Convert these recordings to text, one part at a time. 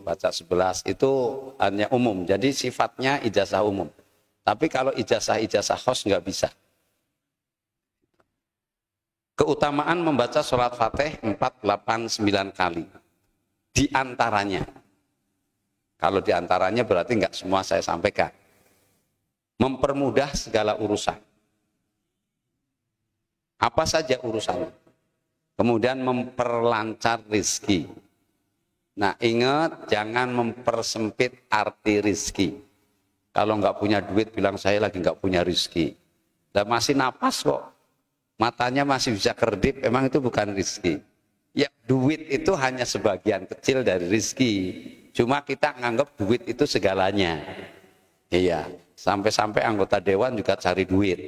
baca 11 itu hanya umum. Jadi sifatnya ijazah umum. Tapi kalau ijazah khos nggak bisa. Keutamaan membaca sholat Fatih 4, 8, 9 kali. Di antaranya. Kalau di antaranya berarti nggak semua saya sampaikan. Mempermudah segala urusan. Apa saja urusannya. Kemudian memperlancar rizki. Nah ingat jangan mempersempit arti rizki. Kalau nggak punya duit bilang saya lagi nggak punya rizki. Dan masih napas kok. Matanya masih bisa kerdip, emang itu bukan rizki. Ya duit itu hanya sebagian kecil dari rizki. Cuma kita nganggap duit itu segalanya. Iya, sampai-sampai anggota dewan juga cari duit.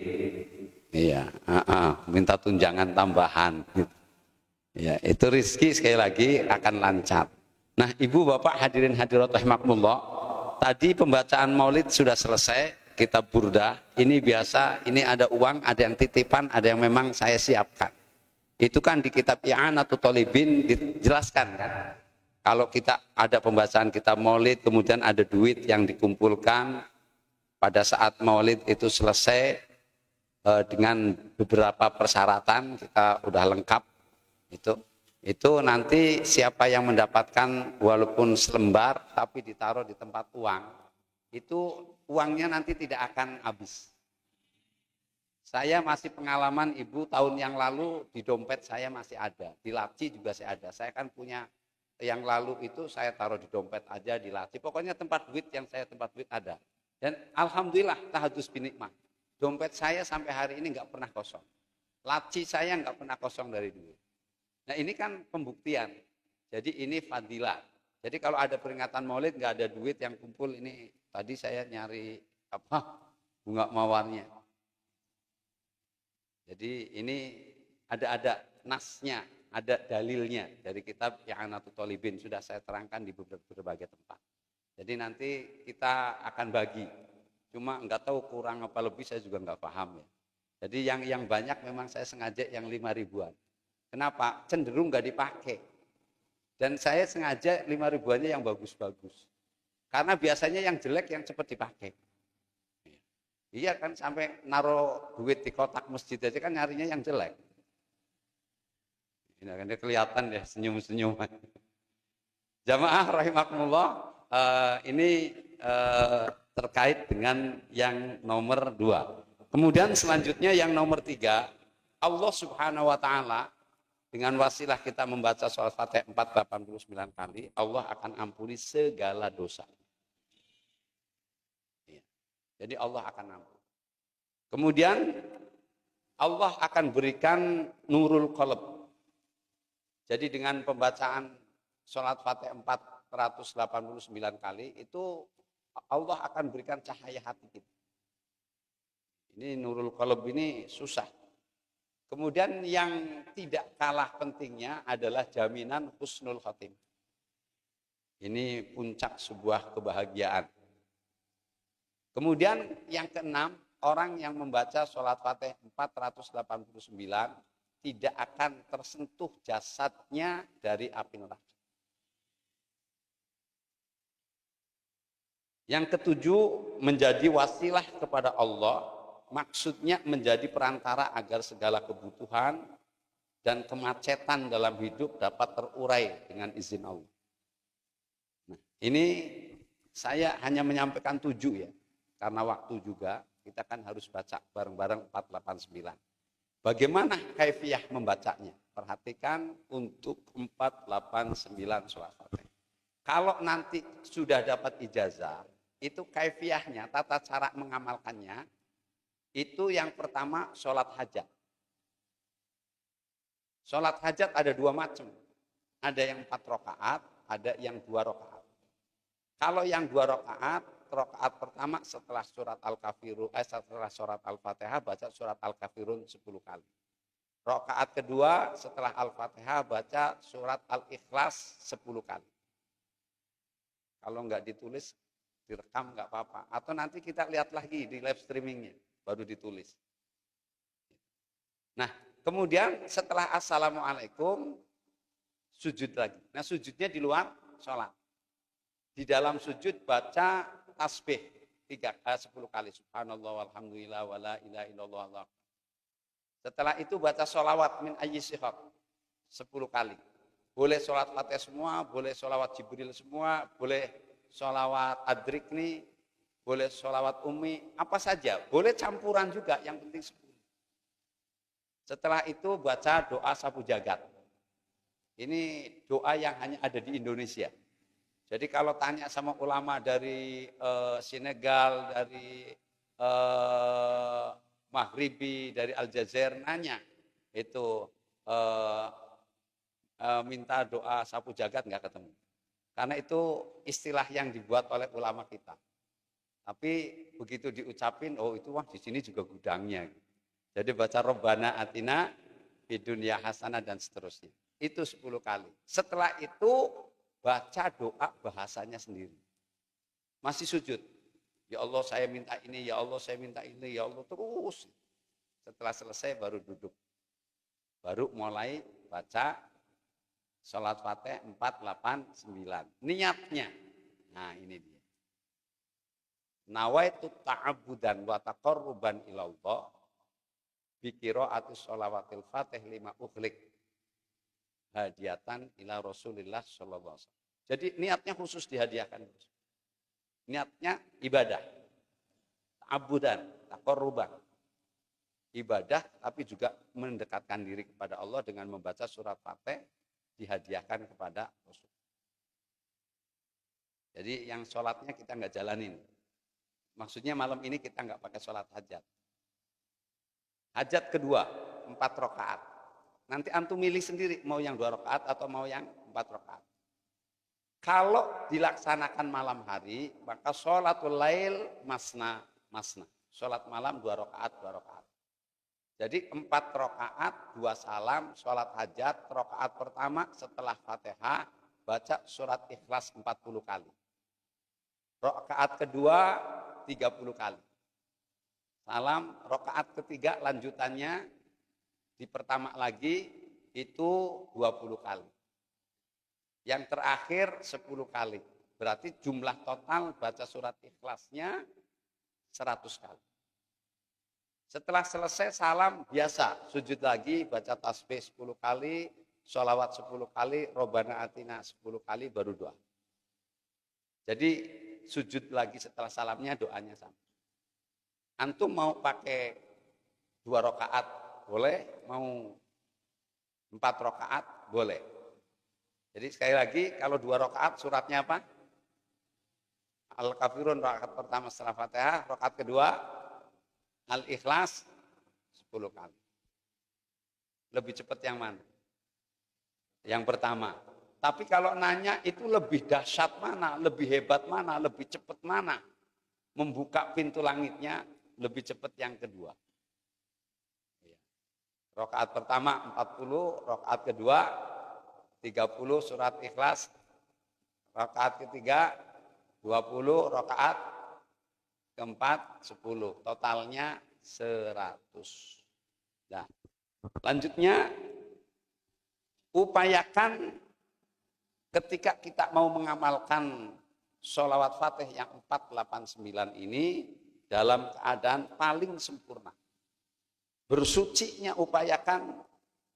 Iya, minta tunjangan tambahan. Ya, itu rizki sekali lagi akan lancar. Nah, ibu bapak hadirin hadirat rahimakumullah, tadi pembacaan maulid sudah selesai. Kitab Burdah, ini biasa, ini ada uang, ada yang titipan, ada yang memang saya siapkan. Itu kan di kitab I'anatul Thalibin dijelaskan kan. Kalau kita ada pembacaan kitab maulid, kemudian ada duit yang dikumpulkan, pada saat maulid itu selesai, dengan beberapa persyaratan, kita udah lengkap, itu nanti siapa yang mendapatkan walaupun selembar, tapi ditaruh di tempat uang, itu uangnya nanti tidak akan habis. Saya masih pengalaman ibu tahun yang lalu di dompet saya masih ada, di laci juga saya ada. Saya kan punya yang lalu itu saya taruh di dompet aja, di laci. Pokoknya tempat duit yang saya tempat duit ada. Dan alhamdulillah tahadus binikmah. Dompet saya sampai hari ini nggak pernah kosong. Laci saya nggak pernah kosong dari duit. Nah ini kan pembuktian. Jadi ini fadilah. Jadi kalau ada peringatan maulid nggak ada duit yang kumpul, ini tadi saya nyari bunga mawarnya. Jadi ini ada nasnya, ada dalilnya dari kitab I'anatul Thalibin, sudah saya terangkan di berbagai tempat. Jadi nanti kita akan bagi. Cuma nggak tahu kurang apa lebih saya juga nggak paham ya. Jadi yang banyak memang saya sengaja yang 5 ribuan. Kenapa? Cenderung nggak dipakai. Dan saya sengaja 5 ribuannya yang bagus-bagus. Karena biasanya yang jelek yang cepat dipakai. Iya kan, sampai naruh duit di kotak masjid aja kan nyarinya yang jelek. Ini kan kelihatan ya senyum-senyuman. Jamaah rahimakumullah, ini terkait dengan yang nomor 2. Kemudian selanjutnya yang nomor 3, Allah Subhanahu wa taala dengan wasilah kita membaca sholawat Fatihah 489 kali, Allah akan ampuni segala dosa. Jadi Allah akan ampuni. Kemudian Allah akan berikan nurul qalb. Jadi dengan pembacaan sholawat Fatihah 489 kali, itu Allah akan berikan cahaya hati kita. Ini nurul qalb ini susah. Kemudian yang tidak kalah pentingnya adalah jaminan husnul khotim. Ini puncak sebuah kebahagiaan. Kemudian yang keenam, orang yang membaca sholat Fatihah 489 tidak akan tersentuh jasadnya dari api neraka. Yang ketujuh, menjadi wasilah kepada Allah. Maksudnya menjadi perantara agar segala kebutuhan dan kemacetan dalam hidup dapat terurai dengan izin Allah. Nah, ini saya hanya menyampaikan 7 ya, karena waktu juga kita kan harus baca bareng-bareng 489. Bagaimana kaifiah membacanya? Perhatikan untuk 489 sholat Fatihah. Kalau nanti sudah dapat ijazah, itu kaifiahnya, tata cara mengamalkannya, itu yang pertama sholat hajat. Sholat hajat ada 2 macam. Ada yang 4 rakaat, ada yang 2 rakaat. Kalau yang 2 rakaat, rakaat pertama setelah surat Al-Kafirun, setelah surat Al-Fatihah baca surat Al-Kafirun 10 kali. Rakaat kedua setelah Al-Fatihah baca surat Al-Ikhlas 10 kali. Kalau nggak ditulis, direkam nggak apa-apa. Atau nanti kita lihat lagi di live streamingnya, baru ditulis. Nah, kemudian setelah Assalamualaikum, sujud lagi. Nah, sujudnya di luar sholat. Di dalam sujud baca tasbih 10 kali. Subhanallah walhamdulillah wala ilaha illallah Allah. Setelah itu baca sholawat min ayyi sihab 10 kali. Boleh sholat fatih semua, boleh sholawat Jibril semua, boleh sholawat adrikni, boleh sholawat umi, apa saja. Boleh campuran juga, yang penting 10. Setelah itu baca doa sapu jagat. Ini doa yang hanya ada di Indonesia. Jadi kalau tanya sama ulama dari Senegal, dari Maghribi, dari Aljazair, nanya itu minta doa sapu jagat nggak ketemu. Karena itu istilah yang dibuat oleh ulama kita. Tapi begitu diucapin, oh itu wah di sini juga gudangnya. Jadi baca Robbana Atina fid dunya hasanah dan seterusnya. Itu 10 kali. Setelah itu baca doa bahasanya sendiri. Masih sujud. Ya Allah saya minta ini, ya Allah saya minta ini, ya Allah terus. Setelah selesai baru duduk. Baru mulai baca sholat fatih 4, 8, 9. Niatnya. Nah ini dia. Nawaitu ta'abudan wa taqarruban ilallah bi qiraatis sholawatil fatih 5 ukhlik hadiatan ila Rasulillah sallallahu alaihi wasallam. Jadi niatnya khusus dihadiahkan. Niatnya ibadah. Ta'abudan, taqarruban. Ibadah tapi juga mendekatkan diri kepada Allah dengan membaca surat Fatih dihadiahkan kepada Rasul. Jadi yang sholatnya kita nggak jalanin. Maksudnya malam ini kita nggak pakai sholat hajat. Hajat kedua, 4 rakaat. Nanti antum milih sendiri mau yang 2 rakaat atau mau yang 4 rakaat. Kalau dilaksanakan malam hari, maka sholatul lail masna. Sholat malam 2 rakaat, 2 rakaat. Jadi 4 rakaat, 2 salam, sholat hajat, rakaat pertama setelah Fatihah, baca surat Ikhlas 40 kali. Rakaat kedua 30 kali. Salam, rakaat ketiga lanjutannya di pertama lagi itu 20 kali. Yang terakhir 10 kali. Berarti jumlah total baca surat Ikhlasnya 100 kali. Setelah selesai salam biasa, sujud lagi, baca tasbih 10 kali, sholawat 10 kali, Robbana Atina 10 kali, baru doa. Jadi sujud lagi setelah salamnya doanya sama. Antum mau pakai 2 rakaat boleh, mau 4 rakaat boleh. Jadi sekali lagi kalau 2 rakaat suratnya apa? Al-Kafirun rakaat pertama setelah Fatihah, rakaat kedua Al-Ikhlas 10 kali. Lebih cepat yang mana? Yang pertama. Tapi kalau nanya itu lebih dahsyat mana, lebih hebat mana, lebih cepat mana? Membuka pintu langitnya lebih cepat yang kedua. Rakaat pertama 40, rakaat kedua 30 surat Ikhlas, rakaat ketiga 20, rakaat keempat 10, totalnya 100. Nah, lanjutnya upayakan ketika kita mau mengamalkan sholawat fatih yang 489 ini dalam keadaan paling sempurna. Bersucinya upayakan,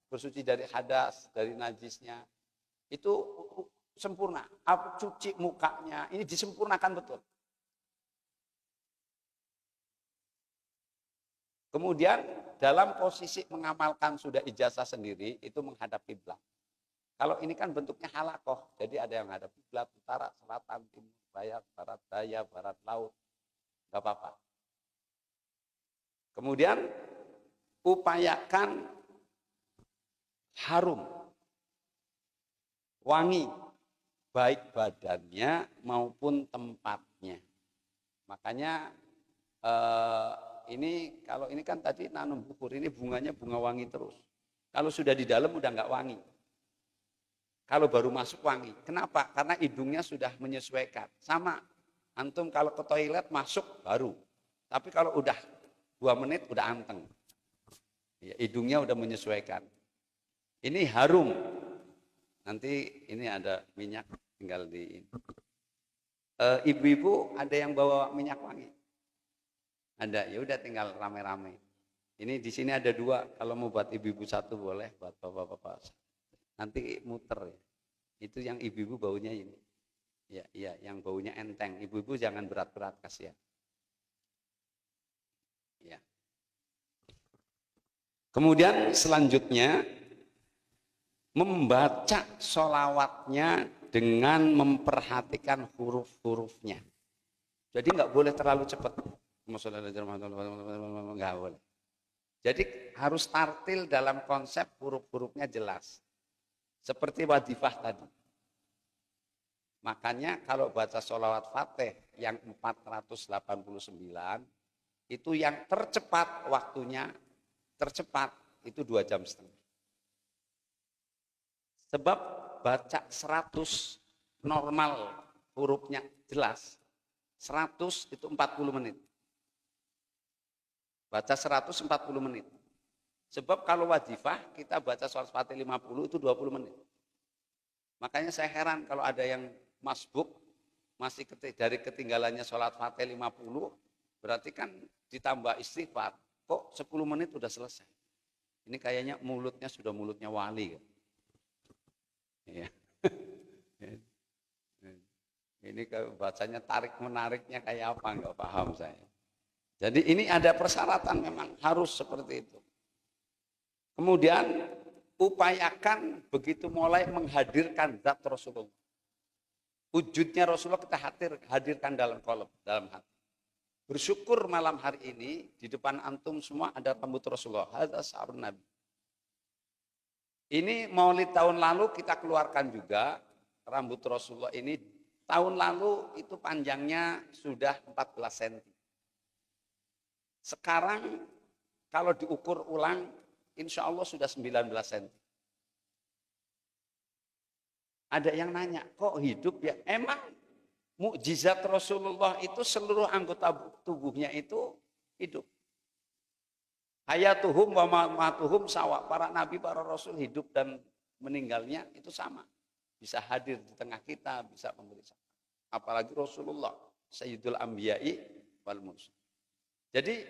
bersuci dari hadas, dari najisnya, itu sempurna. Cuci mukanya, ini disempurnakan betul. Kemudian dalam posisi mengamalkan sudah ijazah sendiri, itu menghadap kiblat. Kalau ini kan bentuknya halakoh, jadi ada yang menghadap kiblat, utara, selatan, timur, barat daya, barat laut, nggak apa-apa. Kemudian upayakan harum, wangi, baik badannya maupun tempatnya. Makanya ini kalau ini kan tadi nanam bukur, ini bunganya bunga wangi terus. Kalau sudah di dalam udah nggak wangi. Kalau baru masuk wangi. Kenapa? Karena hidungnya sudah menyesuaikan. Sama, antum kalau ke toilet masuk baru. Tapi kalau udah 2 menit udah anteng. Ya, hidungnya udah menyesuaikan. Ini harum. Nanti ini ada minyak tinggal di ini. Ibu-ibu ada yang bawa minyak wangi? Ada, ya udah tinggal rame-rame. Ini di sini ada 2, kalau mau buat ibu-ibu 1 boleh, buat bapak-bapak nanti muter ya. Itu yang ibu-ibu baunya ini. Ya, iya, yang baunya enteng. Ibu-ibu jangan berat-berat, kasihan. Ya. Kemudian selanjutnya membaca sholawatnya dengan memperhatikan huruf-hurufnya. Jadi nggak boleh terlalu cepat. Nggak boleh. Jadi harus tartil dalam konsep huruf-hurufnya jelas. Seperti wadifah tadi. Makanya kalau baca sholawat fatih yang 489, itu yang tercepat waktunya, tercepat itu 2,5 jam. Sebab baca 100 normal hurufnya jelas, 100 itu 40 menit. Baca 140 menit. Sebab kalau wadifah kita baca sholawat fatih 50 itu 20 menit. Makanya saya heran kalau ada yang masbuk masih dari ketinggalannya sholat fatih 50, berarti kan ditambah istighfar, kok 10 menit udah selesai. Ini kayaknya mulutnya sudah mulutnya wali kan. Ya. Ini bacanya tarik menariknya kayak apa, nggak paham saya. Jadi ini ada persyaratan memang harus seperti itu. Kemudian upayakan begitu mulai menghadirkan zat Rasulullah. Wujudnya Rasulullah kita hadirkan dalam kolom, dalam hati. Bersyukur malam hari ini di depan antum semua ada rambut Rasulullah. Hadza sya'run Nabi. Ini Maulid tahun lalu kita keluarkan juga rambut Rasulullah ini. Tahun lalu itu panjangnya sudah 14 cm. Sekarang kalau diukur ulang insya Allah sudah 19 cm. Ada yang nanya, kok hidup ya? Emang mukjizat Rasulullah itu seluruh anggota tubuhnya itu hidup. Hayatuhum wa mamatuhum sawa. Para nabi, para rasul hidup dan meninggalnya itu sama. Bisa hadir di tengah kita, bisa memberi salam. Apalagi Rasulullah, Sayyidul Anbiya'i wal Mursalin. Jadi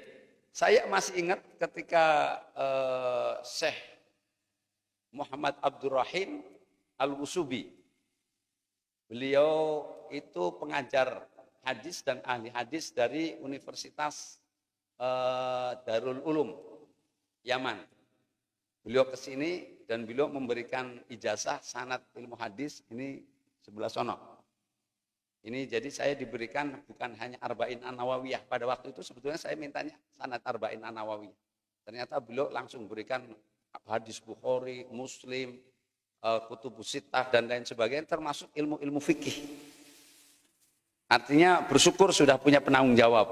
saya masih ingat ketika Syekh Muhammad Abdurrahim Al-Wusubi. Beliau itu pengajar hadis dan ahli hadis dari Universitas Darul Ulum Yaman. Beliau ke sini dan beliau memberikan ijazah sanad ilmu hadis ini sebelah sono. Ini jadi saya diberikan bukan hanya Arba'in An-Nawawiyah. Pada waktu itu sebetulnya saya mintanya sanad Arba'in An-Nawawiyah. Ternyata beliau langsung berikan hadis Bukhari, Muslim, Kutubus Sittah dan lain sebagainya, termasuk ilmu-ilmu fikih. Artinya bersyukur sudah punya penanggung jawab.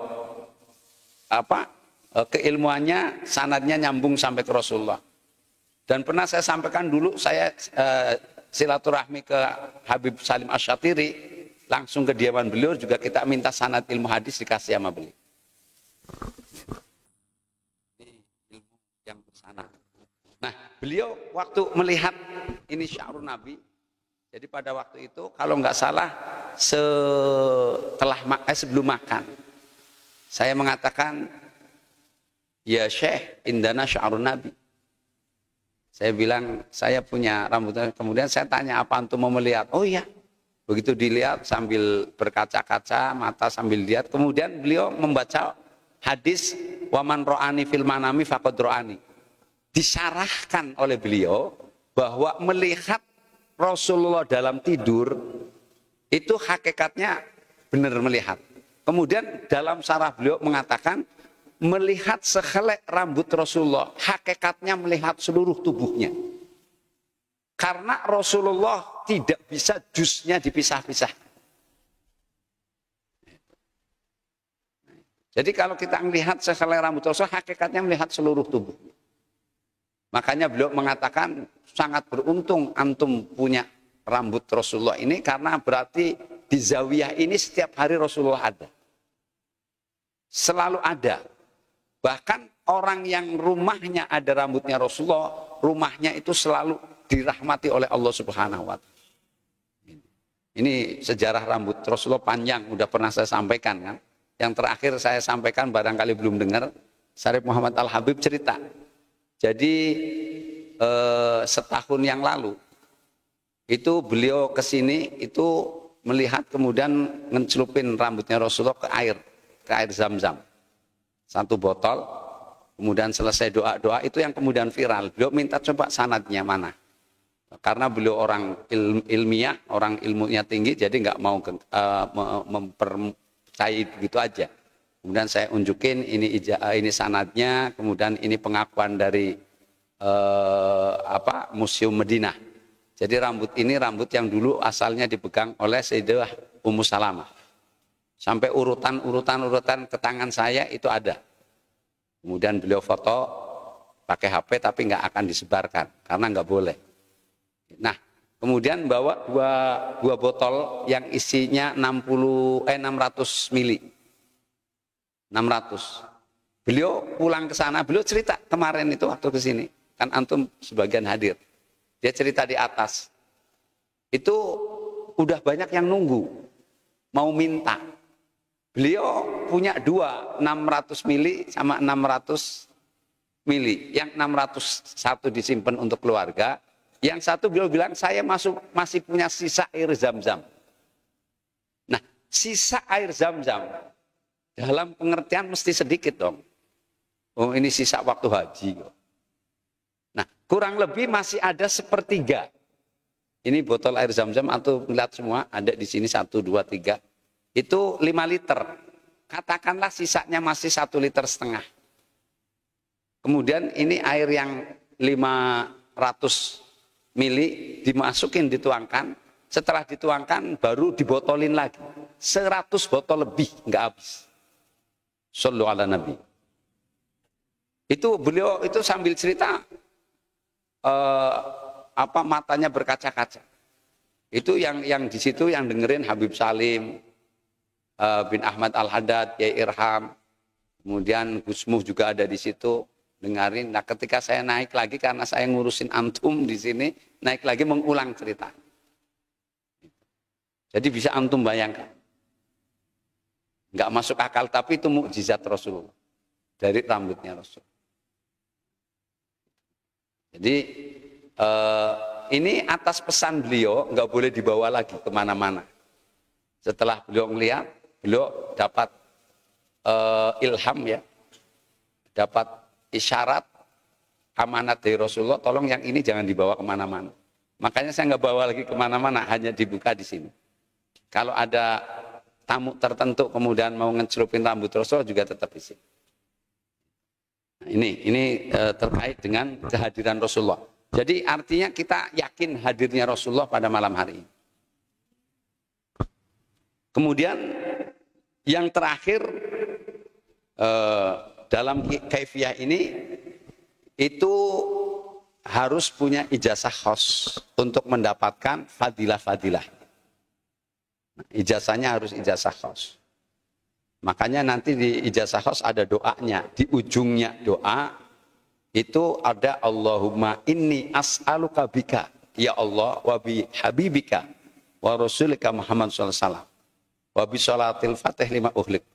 Keilmuannya, sanadnya nyambung sampai ke Rasulullah. Dan pernah saya sampaikan dulu, saya silaturahmi ke Habib Salim Asy-Syatiri, langsung ke kediaman beliau juga kita minta sanad ilmu hadis dikasih sama beliau. Ini ilmu yang bersana. Nah, beliau waktu melihat ini sya'run Nabi, jadi pada waktu itu kalau nggak salah sebelum makan, saya mengatakan, ya Syekh, indana sya'run Nabi. Saya bilang, saya punya rambut. Kemudian saya tanya, apa antum mau melihat? Oh iya. Begitu dilihat sambil berkaca-kaca, mata sambil lihat. Kemudian beliau membaca hadis, waman ro'ani fil manami faqad ro'ani. Disyarahkan oleh beliau bahwa melihat Rasulullah dalam tidur itu hakikatnya benar melihat. Kemudian dalam syarah beliau mengatakan melihat sehelai rambut Rasulullah, hakikatnya melihat seluruh tubuhnya. Karena Rasulullah tidak bisa jusnya dipisah-pisah. Jadi kalau kita melihat sehelai rambut Rasulullah, hakikatnya melihat seluruh tubuh. Makanya beliau mengatakan sangat beruntung antum punya rambut Rasulullah ini, karena berarti di zawiyah ini setiap hari Rasulullah ada. Selalu ada. Bahkan orang yang rumahnya ada rambutnya Rasulullah, rumahnya itu selalu dirahmati oleh Allah Subhanahu wa Ta'ala. Ini sejarah rambut Rasulullah panjang, udah pernah saya sampaikan kan. Yang terakhir saya sampaikan barangkali belum dengar, Syarif Muhammad Al-Habib cerita. Jadi setahun yang lalu itu beliau kesini itu melihat kemudian ngecelupin rambutnya Rasulullah ke air Zam-Zam. Satu botol, kemudian selesai doa-doa itu yang kemudian viral. Beliau minta coba sanadnya mana. Karena beliau orang ilmiah, orang ilmunya tinggi, jadi nggak mau mempercayai begitu aja. Kemudian saya unjukin ini sanadnya, kemudian ini pengakuan dari Museum Madinah. Jadi rambut ini rambut yang dulu asalnya dipegang oleh Sayyidah Ummu Salamah. Sampai urutan ke tangan saya itu ada. Kemudian beliau foto pakai HP tapi nggak akan disebarkan karena nggak boleh. Nah, kemudian bawa dua botol yang isinya 600 mili. 600. Beliau pulang ke sana, beliau cerita kemarin itu waktu ke sini. Kan antum sebagian hadir. Dia cerita di atas. Itu udah banyak yang nunggu. Mau minta. Beliau punya 600 mili sama 600 mili. Yang 601 disimpan untuk keluarga. Yang satu beliau bilang, saya masih punya sisa air Zam-Zam. Nah, sisa air Zam-Zam, dalam pengertian mesti sedikit dong. Oh, ini sisa waktu haji. Nah, kurang lebih masih ada sepertiga. Ini botol air Zam-Zam, atau lihat semua, ada di sini 1, 2, 3. Itu 5 liter. Katakanlah sisanya masih 1,5 liter. Kemudian ini air yang 500 mili dimasukin, dituangkan. Setelah dituangkan baru dibotolin lagi. 100 botol lebih, nggak habis. Shallu ala Nabi. Itu beliau itu sambil cerita matanya berkaca-kaca. Itu yang di situ yang dengerin Habib Salim bin Ahmad Al-Haddad, Kiai Irham, kemudian Gusmuh juga ada di situ. Dengarin. Nah, ketika saya naik lagi karena saya ngurusin antum di sini, naik lagi mengulang cerita. Jadi bisa antum bayangkan. Enggak masuk akal, tapi itu mukjizat Rasulullah. Dari rambutnya Rasul. Jadi ini atas pesan beliau, enggak boleh dibawa lagi kemana-mana. Setelah beliau melihat, beliau dapat ilham ya. Dapat isyarat amanat dari Rasulullah, tolong yang ini jangan dibawa kemana-mana. Makanya saya nggak bawa lagi kemana-mana, hanya dibuka di sini. Kalau ada tamu tertentu kemudian mau ngecelupin rambut Rasulullah juga tetap di sini. Nah, ini terkait dengan kehadiran Rasulullah. Jadi artinya kita yakin hadirnya Rasulullah pada malam hari ini. Kemudian yang terakhir dalam kaifiyah ini itu harus punya ijazah khos untuk mendapatkan fadilah-fadilah. Nah, ijazahnya harus ijazah khos. Makanya nanti di ijazah khos ada doanya. Di ujungnya doa itu ada Allahumma inni as'aluka bika ya Allah wa bi habibika wa rasulika Muhammad sallallahu alaihi wasallam wa bi sholatil fatih lima uhlik.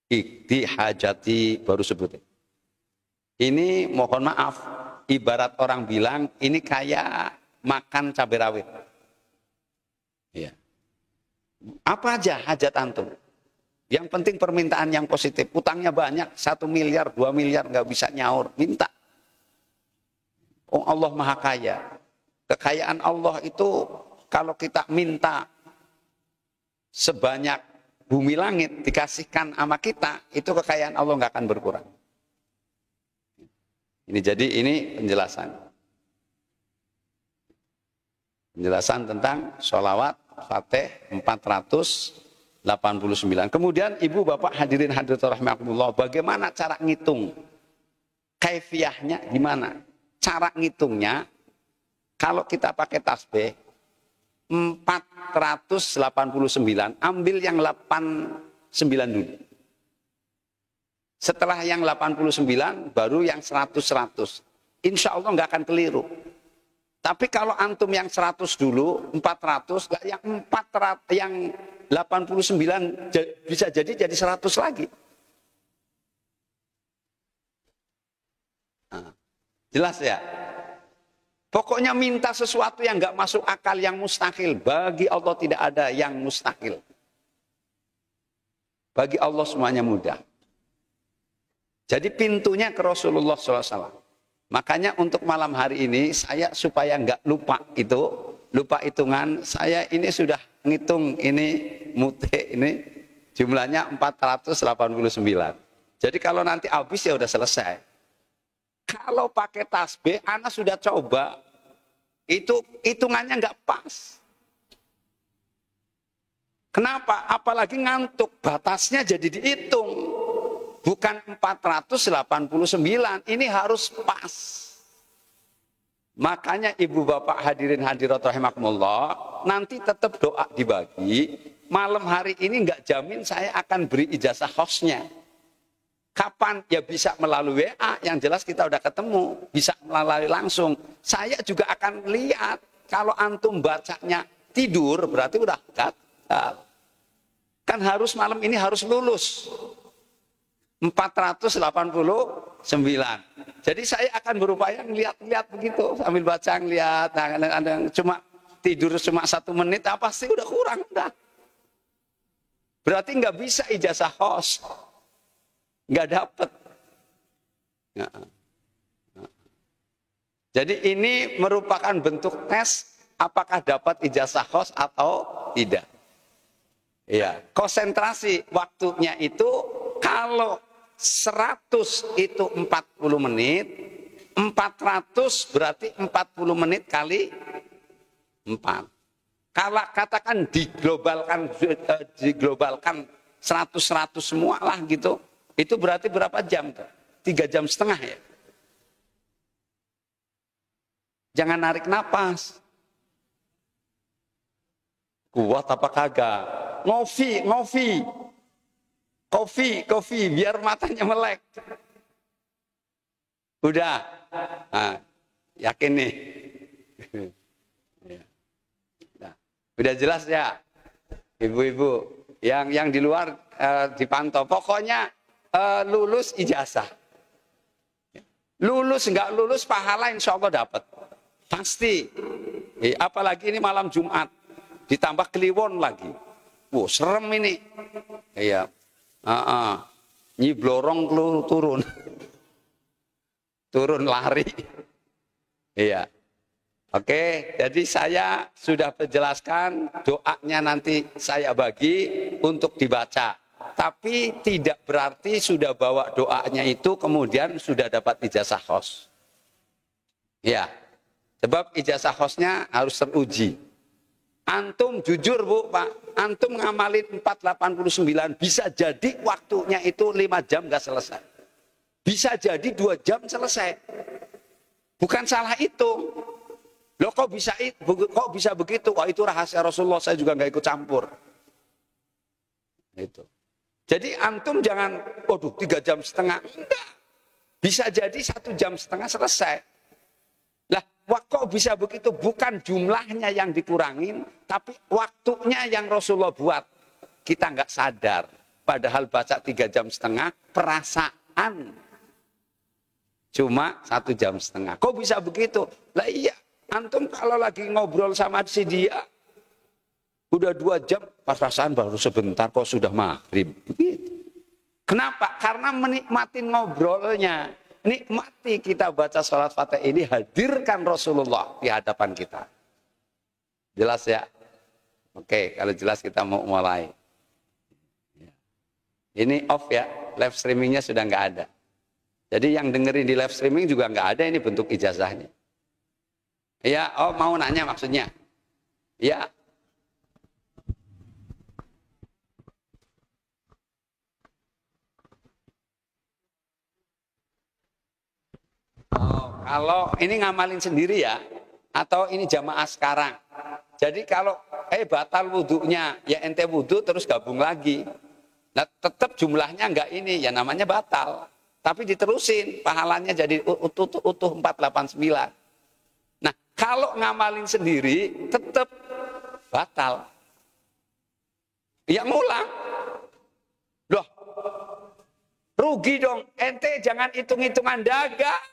Ikti hajati baru sebutin. Ini mohon maaf, ibarat orang bilang ini kayak makan cabai rawit. Ya. Apa aja hajat antum? Yang penting permintaan yang positif. Utangnya banyak, 1 miliar, 2 miliar nggak bisa nyaur, minta. Oh, Allah Maha Kaya. Kekayaan Allah itu kalau kita minta sebanyak bumi langit dikasihkan sama kita, itu kekayaan Allah nggak akan berkurang. Ini penjelasan. Penjelasan tentang sholawat Fatih 489. Kemudian ibu bapak hadirin hadirat rahimakumullah, bagaimana cara ngitung? Kaifiyahnya gimana? Cara ngitungnya, kalau kita pakai tasbih 489, ambil yang 89 dulu. Setelah yang 89, baru yang 100. Insya Allah nggak akan keliru. Tapi kalau antum yang 100 dulu, 400, yang 400, yang 89 bisa jadi 100 lagi. Nah, jelas ya? Pokoknya minta sesuatu yang nggak masuk akal, yang mustahil. Bagi Allah tidak ada yang mustahil. Bagi Allah semuanya mudah. Jadi pintunya ke Rasulullah SAW. Makanya untuk malam hari ini saya supaya nggak lupa hitungan, saya ini sudah ngitung ini mute ini jumlahnya 489. Jadi kalau nanti habis ya udah selesai. Kalau pakai tasbih, ana sudah coba, itu hitungannya nggak pas. Kenapa? Apalagi ngantuk, batasnya jadi dihitung. Bukan 489, ini harus pas. Makanya ibu bapak hadirin hadirat rahimakumullah, nanti tetap doa dibagi. Malam hari ini nggak jamin saya akan beri ijazah hostnya. Kapan? Ya bisa melalui WA, yang jelas kita udah ketemu. Bisa melalui langsung. Saya juga akan lihat, kalau antum bacanya tidur, berarti udah gagal. Kan harus malam ini harus lulus. 489. Jadi saya akan berupaya ngeliat-liat begitu sambil baca ngeliat. Nah, kadang-kadang cuma tidur cuma 1 menit, pasti udah kurang udah. Berarti nggak bisa ijazah host, nggak dapet. Jadi ini merupakan bentuk tes apakah dapat ijazah host atau tidak. Iya, konsentrasi waktunya itu kalau 100 itu 40 menit, 400 berarti 40 menit kali 4. Kalau katakan diglobalkan 100 semua lah gitu, itu berarti berapa jam? 3,5 jam ya. Jangan narik napas. Kuat apa kagak? Kopi, biar matanya melek. Udah, nah, yakin nih. Nah, udah jelas ya, ibu-ibu. Yang di luar dipantau. Pokoknya lulus ijazah. Lulus nggak lulus pahala insya Allah dapat. Pasti. Apalagi ini malam Jumat, ditambah Kliwon lagi. Wow, serem ini. Iya. Nyi blorong turun. Turun lari. Iya. Oke, jadi saya sudah menjelaskan doanya nanti saya bagi untuk dibaca. Tapi tidak berarti sudah bawa doanya itu kemudian sudah dapat ijazah khos. Iya. Sebab ijazah khosnya harus teruji. Antum jujur Bu, Pak, antum ngamalin 489, bisa jadi waktunya itu 5 jam gak selesai. Bisa jadi 2 jam selesai. Bukan salah itu. Loh kok bisa begitu? Wah itu rahasia Rasulullah, saya juga gak ikut campur. Itu. Jadi antum jangan, 3,5 jam. Enggak. Bisa jadi 1,5 jam selesai. Lah, kok bisa begitu? Bukan jumlahnya yang dikurangin, tapi waktunya yang Rasulullah buat. Kita nggak sadar. Padahal baca 3,5 jam, perasaan cuma 1,5 jam. Kok bisa begitu? Lah iya, antum kalau lagi ngobrol sama si dia, udah 2 jam, perasaan baru sebentar kok sudah maghrib. Begitu. Kenapa? Karena menikmati ngobrolnya. Nikmati kita baca sholat Fatihah ini, hadirkan Rasulullah di hadapan kita. Jelas ya? Oke, kalau jelas kita mau mulai. Ini off ya, live streamingnya sudah nggak ada. Jadi yang dengerin di live streaming juga nggak ada, ini bentuk ijazahnya. Ya, mau nanya maksudnya? Ya. Kalau ini ngamalin sendiri ya, atau ini jamaah sekarang. Jadi kalau batal wudhunya, ya ente wudhu terus gabung lagi. Nah tetap jumlahnya enggak ini, ya namanya batal. Tapi diterusin, pahalanya jadi utuh 489. Nah Kalau ngamalin sendiri tetap batal. Ya ngulang. Loh, rugi dong. Ente jangan hitung-hitungan dagang.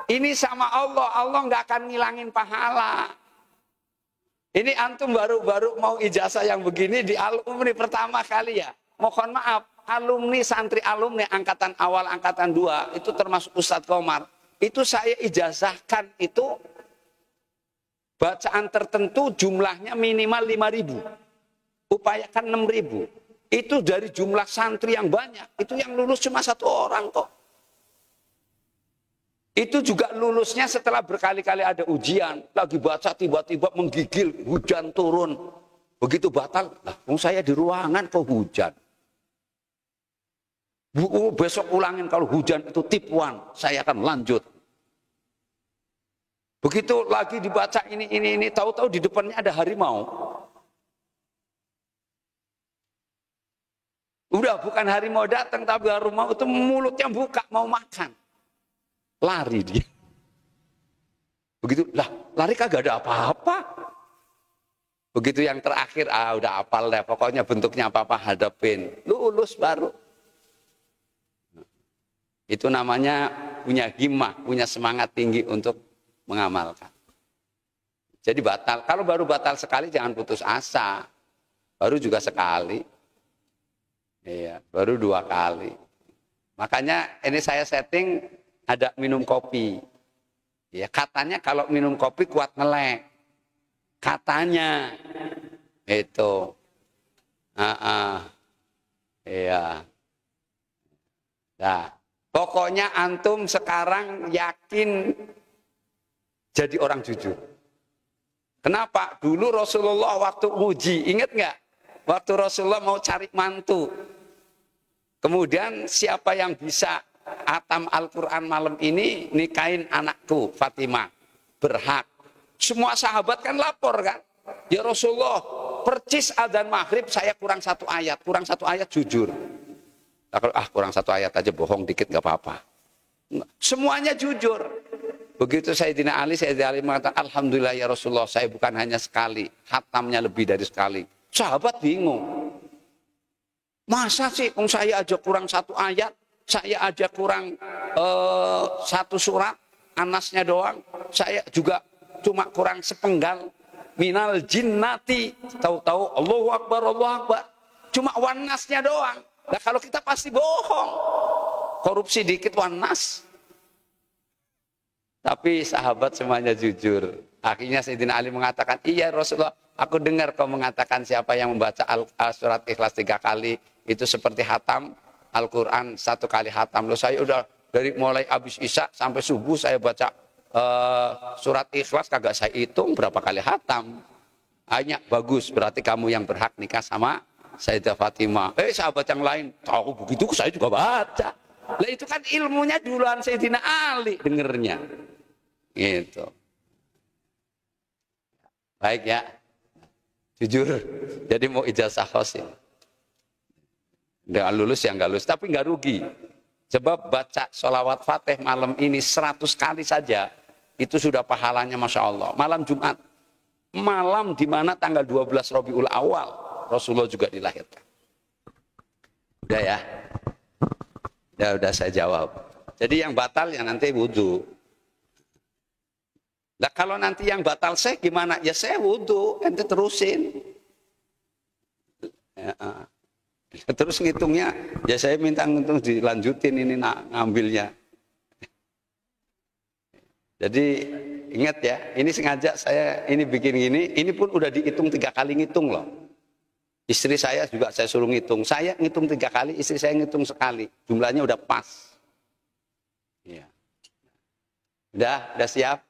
Ini sama Allah. Allah nggak akan ngilangin pahala. Ini antum baru mau ijazah yang begini di alumni pertama kali ya. Mohon maaf, alumni santri alumni angkatan awal angkatan 2 itu termasuk Ustadz Komar. Itu saya ijazahkan itu bacaan tertentu jumlahnya minimal 5.000. Upayakan 6.000. Itu dari jumlah santri yang banyak. Itu yang lulus cuma 1 orang kok. Itu juga lulusnya setelah berkali-kali ada ujian. Lagi baca tiba-tiba menggigil, hujan turun. Begitu batal, lah saya di ruangan kok hujan. Besok ulangin kalau hujan itu tipuan, saya akan lanjut. Begitu lagi dibaca ini, tahu-tahu di depannya ada harimau. Udah bukan harimau datang, tapi harimau itu mulutnya buka, mau makan. Lari dia. Begitu, lah lari kagak ada apa-apa. Begitu yang terakhir, udah apal deh, pokoknya bentuknya apa-apa hadapin. Lulus baru. Itu namanya punya himmah, punya semangat tinggi untuk mengamalkan. Jadi batal, kalau baru batal sekali jangan putus asa. Baru juga sekali. Iya, baru 2 kali. Makanya ini saya setting ada minum kopi. Ya, katanya kalau minum kopi kuat ngelek. Katanya. Itu. Iya. Nah, pokoknya antum sekarang yakin jadi orang jujur. Kenapa? Dulu Rasulullah waktu uji, ingat nggak? Waktu Rasulullah mau cari mantu. Kemudian siapa yang bisa atam Al-Quran malam ini nikahin anakku Fatimah, berhak. Semua sahabat kan lapor kan, ya Rasulullah percis adzan maghrib saya kurang 1 ayat jujur. Kalau kurang 1 ayat aja bohong dikit gak apa-apa. Semuanya jujur. Begitu Sayyidina Ali mengatakan alhamdulillah ya Rasulullah saya bukan hanya sekali, khatamnya lebih dari sekali. Sahabat bingung. Masa sih saya aja kurang 1 ayat, saya aja kurang 1 surat, anasnya doang, saya juga cuma kurang sepenggal minal jinnati, tahu-tahu Allahu Akbar, cuma wanasnya doang. Nah kalau kita pasti bohong, korupsi dikit wanas. Tapi sahabat semuanya jujur. Akhirnya Sayyidina Ali mengatakan, iya Rasulullah, aku dengar kau mengatakan siapa yang membaca surat Ikhlas 3 kali, itu seperti hatam Al-Quran 1 kali hatam. Loh saya udah dari mulai habis isya sampai subuh saya baca surat Ikhlas kagak saya hitung berapa kali hatam. Hanya bagus, berarti kamu yang berhak nikah sama Sayyidah Fatimah. Sahabat yang lain tahu begitu saya juga baca. Lah itu kan ilmunya duluan Sayyidina Ali dengernya. Gitu. Baik ya. Jujur. Jadi mau ijazah khosim. Dengan lulus ya nggak lulus, tapi nggak rugi. Sebab baca sholawat fatih malam ini 100 kali saja, itu sudah pahalanya Masya Allah. Malam Jumat, malam di mana tanggal 12 Rabiul Awal, Rasulullah juga dilahirkan. Udah ya? Udah saya jawab. Jadi yang batal ya nanti wudhu. Nah kalau nanti yang batal saya gimana? Ya saya wudhu, ente terusin. Ya. Terus ngitungnya, ya saya minta ngitung dilanjutin ini ngambilnya. Jadi ingat ya, ini sengaja saya ini bikin gini, ini pun udah dihitung 3 kali ngitung loh. Istri saya juga saya suruh ngitung, saya ngitung 3 kali, istri saya ngitung sekali, jumlahnya udah pas. Ya. Udah siap?